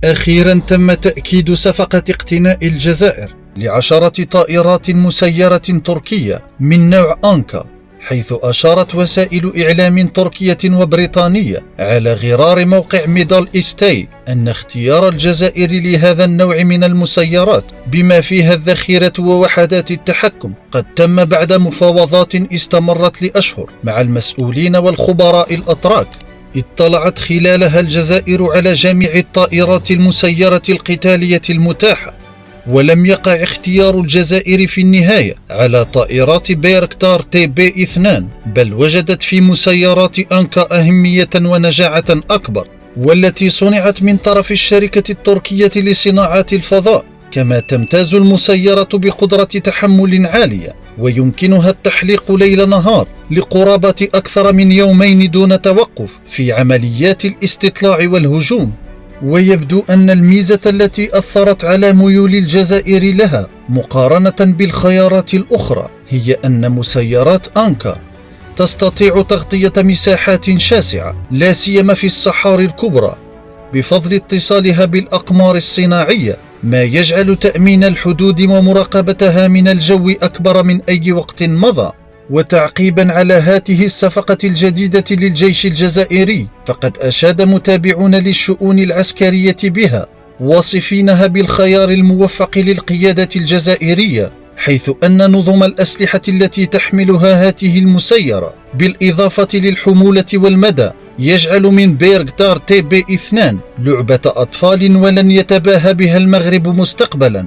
أخيرا تم تأكيد صفقة اقتناء الجزائر ل10 طائرات مسيرة تركية من نوع أنكا، حيث أشارت وسائل إعلام تركية وبريطانية على غرار موقع ميدل إيستي أن اختيار الجزائر لهذا النوع من المسيرات بما فيها الذخيرة ووحدات التحكم قد تم بعد مفاوضات استمرت لأشهر مع المسؤولين والخبراء الأتراك. اطلعت خلالها الجزائر على جميع الطائرات المسيرة القتالية المتاحة، ولم يقع اختيار الجزائر في النهاية على طائرات بيركتار TB2، بل وجدت في مسيرات أنكا أهمية ونجاعة أكبر، والتي صنعت من طرف الشركة التركية لصناعات الفضاء. كما تمتاز المسيرة بقدرة تحمل عالية، ويمكنها التحليق ليل نهار لقرابة أكثر من يومين دون توقف في عمليات الاستطلاع والهجوم. ويبدو أن الميزة التي أثرت على ميول الجزائر لها مقارنة بالخيارات الأخرى هي أن مسيرات أنكا تستطيع تغطية مساحات شاسعة لا سيما في الصحاري الكبرى بفضل اتصالها بالأقمار الصناعية، ما يجعل تأمين الحدود ومراقبتها من الجو أكبر من أي وقت مضى. وتعقيبا على هذه الصفقة الجديدة للجيش الجزائري، فقد أشاد متابعون للشؤون العسكرية بها واصفينها بالخيار الموفق للقيادة الجزائرية، حيث أن نظم الأسلحة التي تحملها هذه المسيرة بالإضافة للحمولة والمدى يجعل من بيركتار TB2 لعبة أطفال ولن يتباهى بها المغرب مستقبلا.